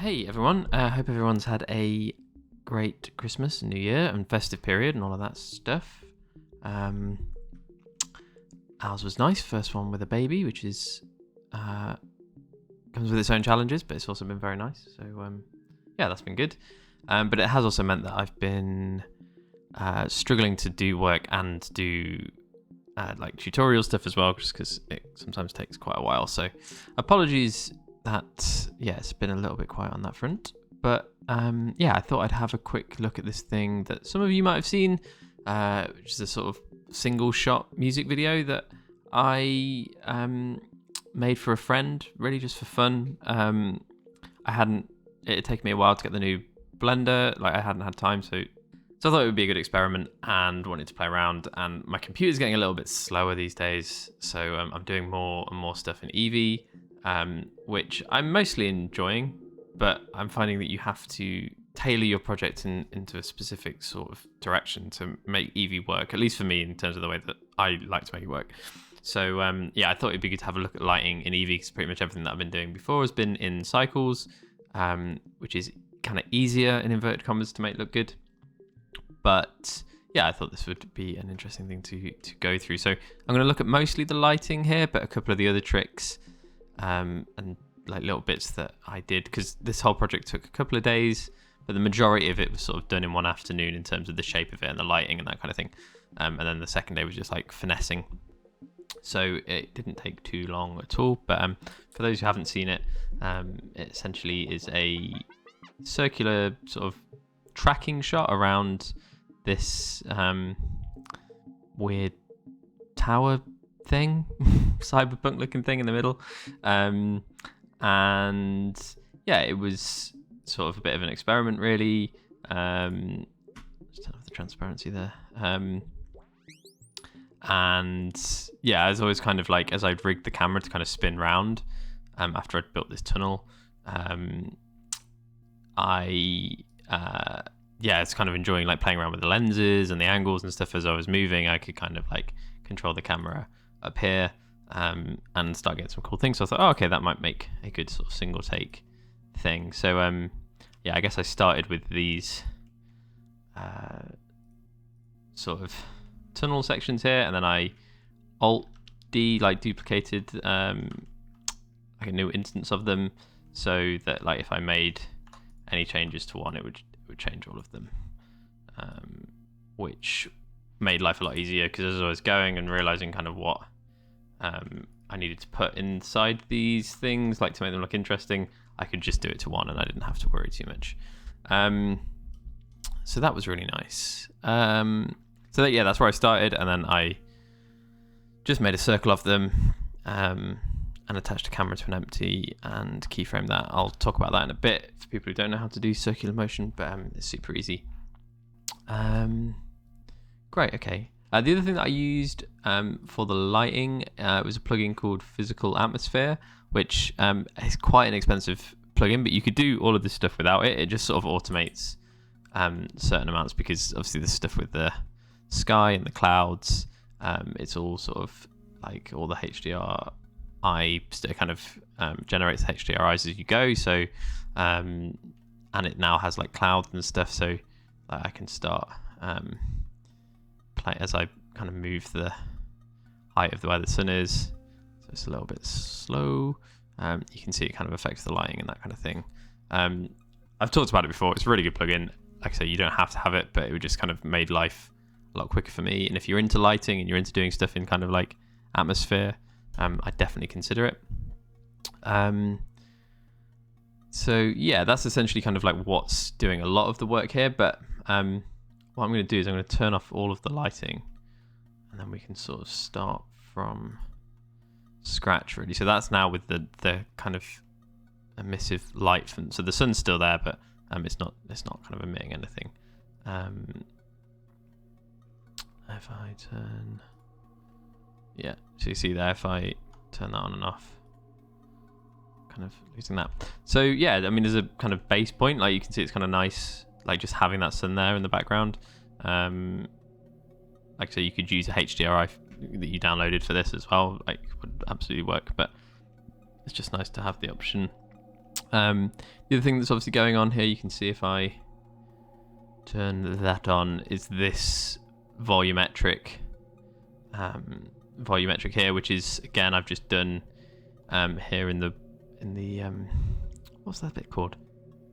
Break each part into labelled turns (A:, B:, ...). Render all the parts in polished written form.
A: Hey everyone, hope everyone's had a great Christmas and New Year and festive period and all of that stuff. Ours was nice, first one with a baby, which is comes with its own challenges, but it's also been very nice. So yeah, that's been good. But it has also meant that I've been struggling to do work and do like tutorial stuff as well, just because it sometimes takes quite a while. So apologies that it's been a little bit quiet on that front. But yeah, I thought I'd have a quick look at this thing that some of you might have seen, which is a sort of single shot music video that I made for a friend, really just for fun. It had taken me a while to get the new Blender, like I hadn't had time, so I thought it would be a good experiment and wanted to play around. And my computer's getting a little bit slower these days, so I'm doing more and more stuff in Eevee, which I'm mostly enjoying, but I'm finding that you have to tailor your project into a specific sort of direction to make Eevee work, at least for me in terms of the way that I like to make it work. So yeah, I thought it'd be good to have a look at lighting in Eevee, because pretty much everything that I've been doing before has been in cycles, which is kind of easier in inverted commas to make look good. But yeah, I thought this would be an interesting thing to go through. So I'm going to look at mostly the lighting here, but a couple of the other tricks and like little bits that I did, because this whole project took a couple of days, but the majority of it was sort of done in one afternoon in terms of the shape of it and the lighting and that kind of thing. And then the second day was just like finessing. So it didn't take too long at all. But for those who haven't seen it, it essentially is a circular sort of tracking shot around this weird tower thing, cyberpunk looking thing in the middle. And yeah, it was sort of a bit of an experiment, really. Just turn off the transparency there. And yeah, as always, kind of like as I'd rigged the camera to kind of spin round after I'd built this tunnel, it's kind of enjoying like playing around with the lenses and the angles and stuff. As I was moving, I could kind of like control the camera up here and start getting some cool things. So I thought, okay, that might make a good sort of single take thing. So yeah, I guess I started with these sort of tunnel sections here, and then I Alt-D like duplicated like a new instance of them, so that like if I made any changes to one, it would change all of them, which made life a lot easier, because as I was going and realizing kind of what I needed to put inside these things, like to make them look interesting, I could just do it to one and I didn't have to worry too much. So that was really nice. So that, yeah, that's where I started, and then I just made a circle of them and attached a camera to an empty and keyframe that. I'll talk about that in a bit for people who don't know how to do circular motion, but it's super easy. Great, okay. The other thing that I used for the lighting was a plugin called Physical Atmosphere, which is quite an expensive plugin, but you could do all of this stuff without it. It just sort of automates certain amounts, because obviously this stuff with the sky and the clouds, it's all sort of like all the HDRI kind of generates HDRIs as you go. So and it now has like clouds and stuff, so like, I can start play as I kind of move the height of where the sun is, so it's a little bit slow. You can see it kind of affects the lighting and that kind of thing. I've talked about it before. It's a really good plugin. Like I say, you don't have to have it, but it would just kind of made life a lot quicker for me. And if you're into lighting and you're into doing stuff in kind of like atmosphere, I definitely consider it. So yeah, that's essentially kind of like what's doing a lot of the work here. But what I'm going to do is I'm going to turn off all of the lighting, and then we can sort of start from scratch, really. So that's now with the kind of emissive light from, so the sun's still there, but it's not kind of emitting anything. If I turn, yeah, so you see there, if I turn that on and off, kind of losing that. So yeah, I mean, there's a kind of base point, like you can see it's kind of nice, like just having that sun there in the background. Like, so you could use a HDRI that you downloaded for this as well, like would absolutely work, but it's just nice to have the option. The other thing that's obviously going on here, you can see if I turn that on, is this volumetric here, which is, again, I've just done here in the what's that bit called?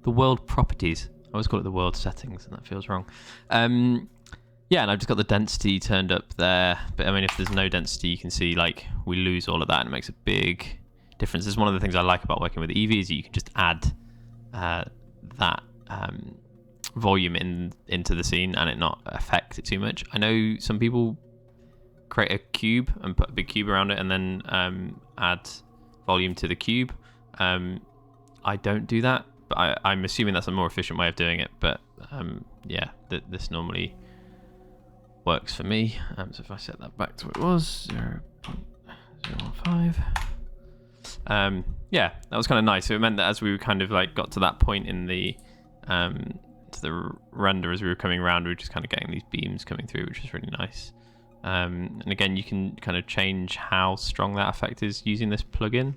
A: The world properties. I always call it the world settings, and that feels wrong. Yeah, and I've just got the density turned up there. But I mean, if there's no density, you can see like we lose all of that, and it makes a big difference. This is one of the things I like about working with Eevee, is that you can just add that volume into the scene and it not affect it too much. I know some people create a cube and put a big cube around it and then add volume to the cube. I don't do that, but I'm assuming that's a more efficient way of doing it. But yeah, this normally works for me. So if I set that back to what it was, 0.015. Yeah, that was kind of nice. So it meant that as we kind of like got to that point in the to the render, as we were coming around, we were just kind of getting these beams coming through, which is really nice. And again, you can kind of change how strong that effect is using this plugin.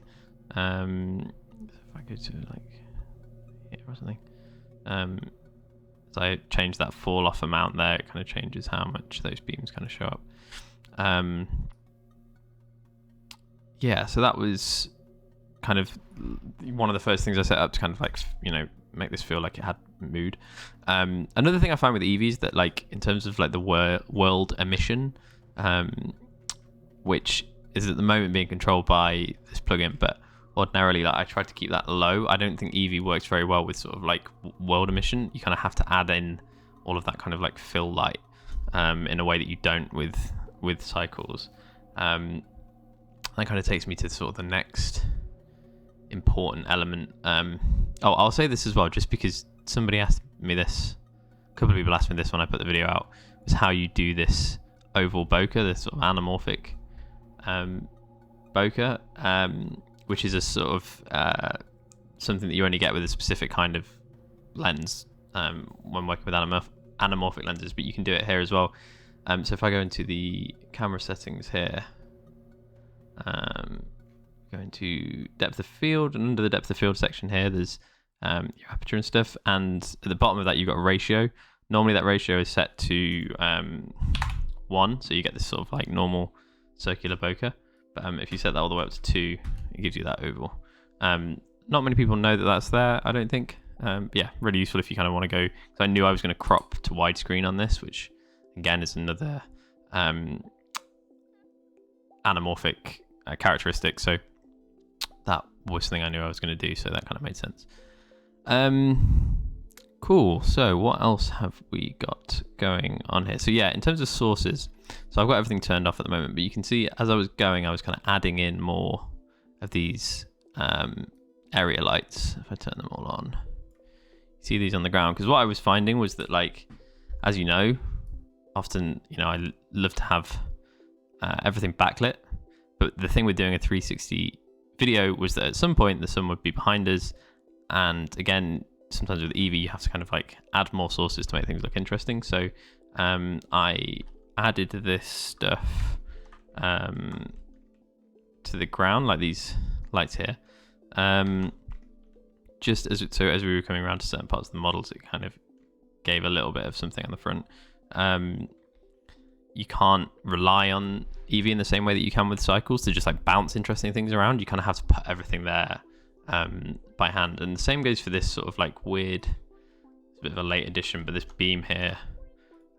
A: If I go to like here or something, so I change that fall off amount there, it kind of changes how much those beams kind of show up. Yeah, so that was kind of one of the first things I set up to kind of like, you know, make this feel like it had mood. Another thing I find with Eevee is that, like, in terms of like the world emission, which is at the moment being controlled by this plugin, but ordinarily, like, I try to keep that low. I don't think Eevee works very well with sort of like world emission. You kind of have to add in all of that kind of like fill light in a way that you don't with cycles. That kind of takes me to sort of the next important element. Oh, I'll say this as well, just because somebody asked me this, a couple of people asked me this when I put the video out, is how you do this oval bokeh, this sort of anamorphic bokeh, which is a sort of something that you only get with a specific kind of lens when working with anamorphic lenses, but you can do it here as well. So if I go into the camera settings here, go into depth of field, and under the depth of field section here, there's your aperture and stuff, and at the bottom of that you've got a ratio. Normally that ratio is set to 1, so you get this sort of like normal circular bokeh, but if you set that all the way up to 2, it gives you that oval. Not many people know that that's there, I don't think. But yeah, really useful if you kind of want to go, because I knew I was going to crop to widescreen on this, which again is another anamorphic characteristic, so that was something I knew I was going to do, so that kind of made sense. Cool, so what else have we got going on here? So yeah, in terms of sources, so I've got everything turned off at the moment, but you can see as I was going, I was kind of adding in more of these area lights. If I turn them all on, you see these on the ground, because what I was finding was that, like, as you know, often, you know, I love to have everything backlit, but the thing with doing a 360 video was that at some point the sun would be behind us, and again, sometimes with Eevee you have to kind of like add more sources to make things look interesting. So I added this stuff to the ground, like these lights here, just as we were coming around to certain parts of the models, it kind of gave a little bit of something on the front. You can't rely on Eevee in the same way that you can with cycles to just like bounce interesting things around. You kind of have to put everything there by hand, and the same goes for this sort of like weird, it's a bit of a late addition, but this beam here,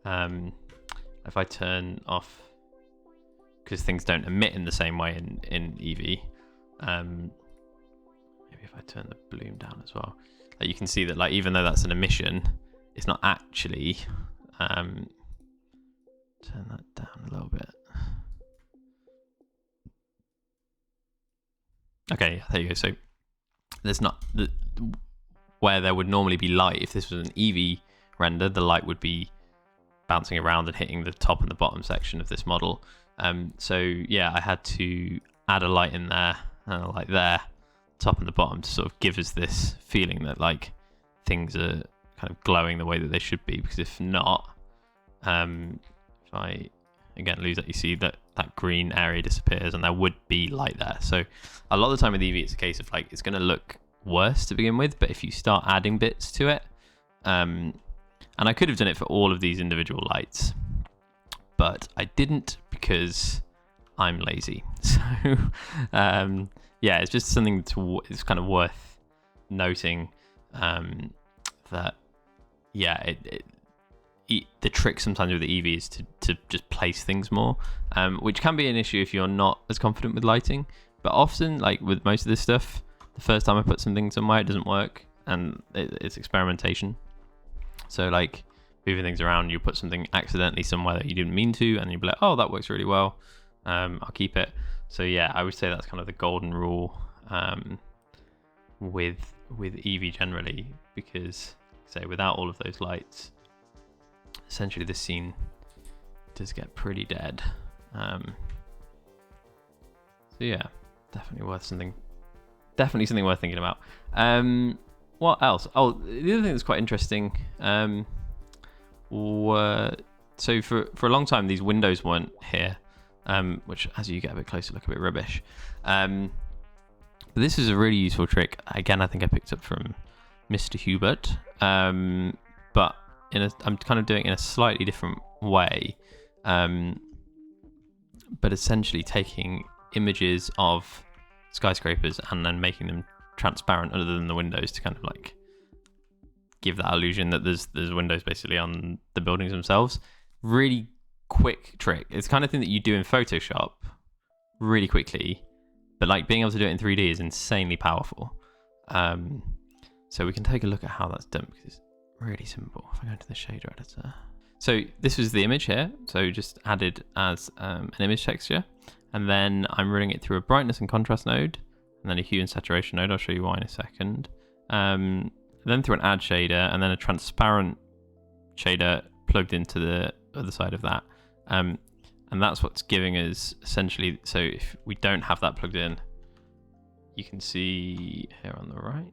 A: if I turn off, because things don't emit in the same way in Eevee, maybe if I turn the bloom down as well, like you can see that, like, even though that's an emission, it's not actually turn that down a little bit. Okay, there you go. So there's not where there would normally be light. If this was an Eevee render, the light would be bouncing around and hitting the top and the bottom section of this model. So yeah, I had to add a light in there and a light there, top and the bottom, to sort of give us this feeling that like things are kind of glowing the way that they should be. Because if not, if I again lose that, you see that green area disappears and there would be light there. So a lot of the time with Eevee, it's a case of like, it's going to look worse to begin with, but if you start adding bits to it, and I could have done it for all of these individual lights, but I didn't because I'm lazy. So yeah, it's just something it's kind of worth noting, that yeah, the trick sometimes with the Eevee is to just place things more, which can be an issue if you're not as confident with lighting. But often, like with most of this stuff, the first time I put something somewhere, it doesn't work, and it's experimentation. So like moving things around, you put something accidentally somewhere that you didn't mean to, and you'll be like, oh, that works really well. I'll keep it. So yeah, I would say that's kind of the golden rule with Eevee generally, because say without all of those lights, essentially this scene does get pretty dead. So yeah, definitely something worth thinking about. What else? Oh, the other thing that's quite interesting, so for a long time these windows weren't here, which as you get a bit closer look a bit rubbish. But this is a really useful trick. Again, I think I picked up from Mr. Hubert, but I'm kind of doing it in a slightly different way, but essentially taking images of skyscrapers and then making them transparent other than the windows to kind of like give that illusion that there's windows basically on the buildings themselves. Really quick trick. It's the kind of thing that you do in Photoshop really quickly, but like being able to do it in 3D is insanely powerful. So we can take a look at how that's done because it's really simple. If I go into the shader editor. So this was the image here. So just added as an image texture. And then I'm running it through a brightness and contrast node, and then a hue and saturation node. I'll show you why in a second. Then through an add shader, and then a transparent shader plugged into the other side of that. And that's what's giving us essentially, so if we don't have that plugged in, you can see here on the right,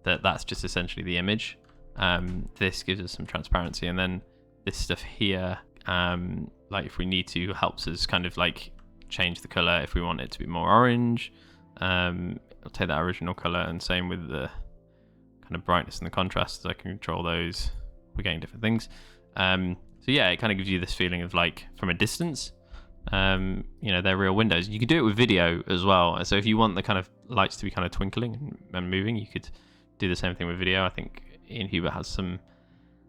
A: that's just essentially the image. This gives us some transparency, and then this stuff here, like if we need to, helps us kind of like change the color if we want it to be more orange. I'll take that original color, and same with the kind of brightness and the contrast. I can control those. We're getting different things. So yeah, it kind of gives you this feeling of like from a distance, they're real windows. You could do it with video as well. So if you want the kind of lights to be kind of twinkling and moving, you could do the same thing with video. I think Ian Hubert has some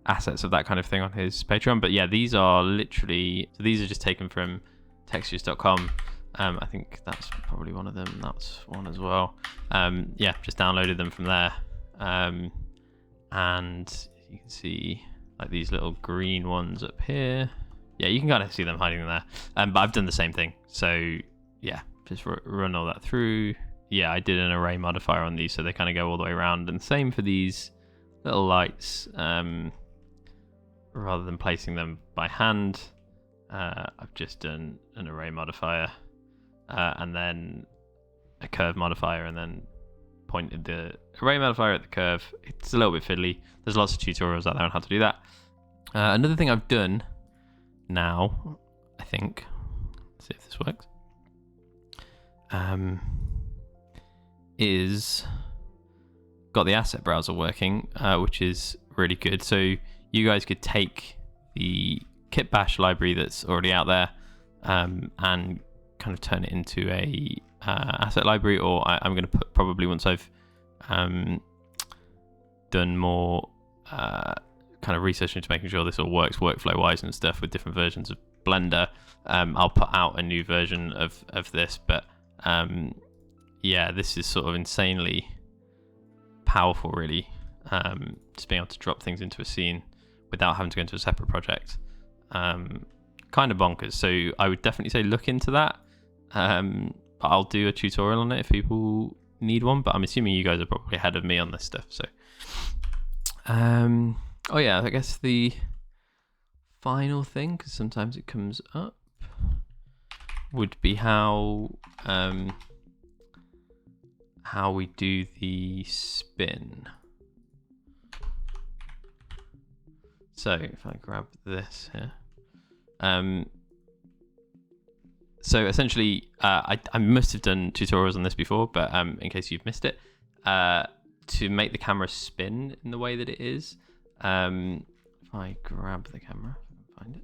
A: assets of that kind of thing on his Patreon. But yeah, these are just taken from textures.com. I think that's probably one of them. That's one as well. Yeah, just downloaded them from there. And you can see like these little green ones up here. Yeah, you can kind of see them hiding there. But I've done the same thing. So yeah, just run all that through. Yeah, I did an array modifier on these, so they kind of go all the way around. And same for these little lights. Rather than placing them by hand, I've just done an array modifier, and then a curve modifier, and then pointed the array modifier at the curve. It's a little bit fiddly. There's lots of tutorials out there on how to do that. Another thing I've done now, I think, let's see if this works, is got the asset browser working, which is really good. So you guys could take the kit bash library that's already out there, and kind of turn it into a asset library, or I'm going to put, probably once I've done more kind of research into making sure this all works workflow wise and stuff with different versions of Blender, I'll put out a new version of this. But yeah, this is sort of insanely powerful, really. Just being able to drop things into a scene without having to go into a separate project. Kind of bonkers. So I would definitely say look into that. I'll do a tutorial on it if people need one, but I'm assuming you guys are probably ahead of me on this stuff. So oh yeah, I guess the final thing, because sometimes it comes up, would be how we do the spin. So if I grab this here, so essentially I must have done tutorials on this before, but in case you've missed it, to make the camera spin in the way that it is. If I grab the camera, I can find it.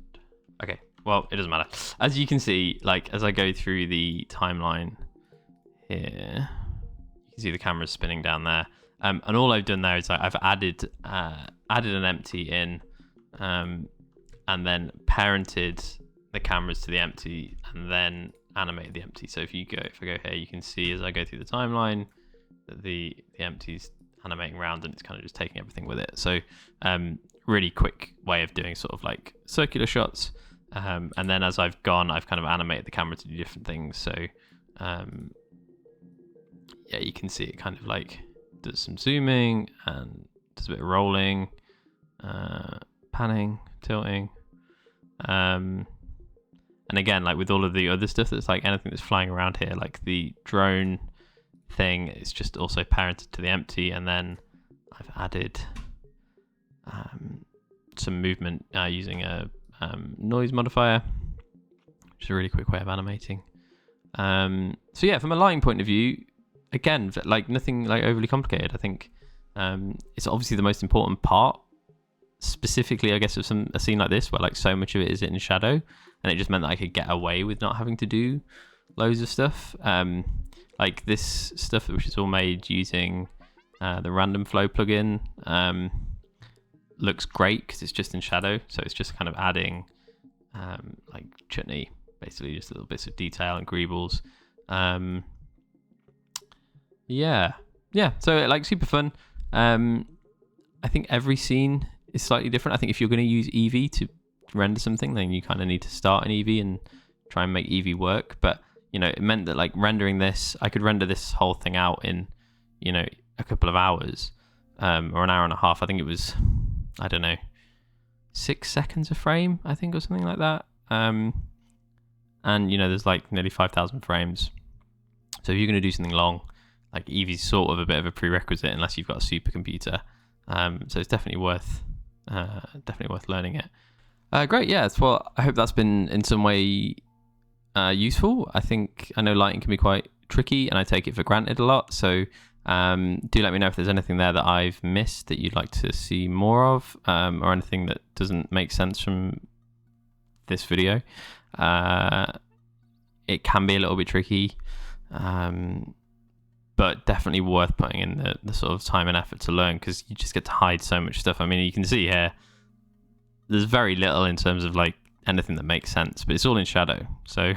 A: Okay, well, it doesn't matter. As you can see, like as I go through the timeline here, you can see the camera's spinning down there. And all I've done there is I've added an empty in, and then parented the cameras to the empty, and then animated the empty. So if I go here, you can see as I go through the timeline that the empty's animating around, and it's kind of just taking everything with it. So really quick way of doing sort of like circular shots. And then as I've gone, I've kind of animated the camera to do different things. So yeah, you can see it kind of like does some zooming and does a bit of rolling, panning, tilting. And again, like with all of the other stuff that's like anything that's flying around here, like the drone thing, it's just also parented to the empty, and then I've added some movement using a noise modifier, which is a really quick way of animating. So yeah, from a lighting point of view, again, like nothing like overly complicated. I think it's obviously the most important part, specifically, I guess, of a scene like this where like so much of it is in shadow, and it just meant that I could get away with not having to do loads of stuff. Like this stuff, which is all made using the random flow plugin, looks great because it's just in shadow. So it's just kind of adding like chutney, basically just little bits of detail and greebles. Yeah. So like super fun. I think every scene is slightly different. I think if you're going to use Eevee to render something, then you kind of need to start in Eevee and try and make Eevee work. But you know, it meant that like rendering this, I could render this whole thing out in, you know, a couple of hours, or an hour and a half. I think it was, I don't know, 6 seconds a frame, I think, or something like that. And you know, there's like nearly 5,000 frames. So if you're going to do something long, like Eevee's sort of a bit of a prerequisite unless you've got a supercomputer. So it's definitely worth learning it. Great, yeah. Well, I hope that's been in some way useful. I know lighting can be quite tricky, and I take it for granted a lot. So do let me know if there's anything there that I've missed that you'd like to see more of, or anything that doesn't make sense from this video. It can be a little bit tricky, but definitely worth putting in the sort of time and effort to learn, because you just get to hide so much stuff. I mean, you can see here, there's very little in terms of like anything that makes sense, but it's all in shadow, so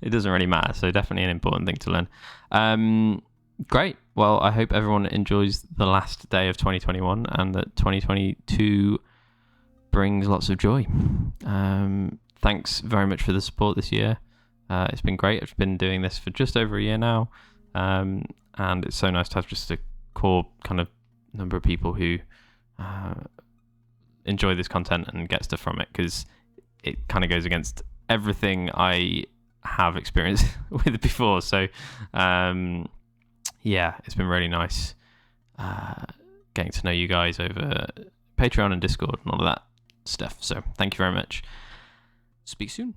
A: it doesn't really matter. So definitely an important thing to learn. Great. Well, I hope everyone enjoys the last day of 2021 and that 2022 brings lots of joy. Thanks very much for the support this year. It's been great. I've been doing this for just over a year now. And it's so nice to have just a core kind of number of people who enjoy this content and get stuff from it, because it kind of goes against everything I have experienced with before. So yeah, it's been really nice getting to know you guys over Patreon and Discord and all of that stuff. So thank you very much. Speak soon.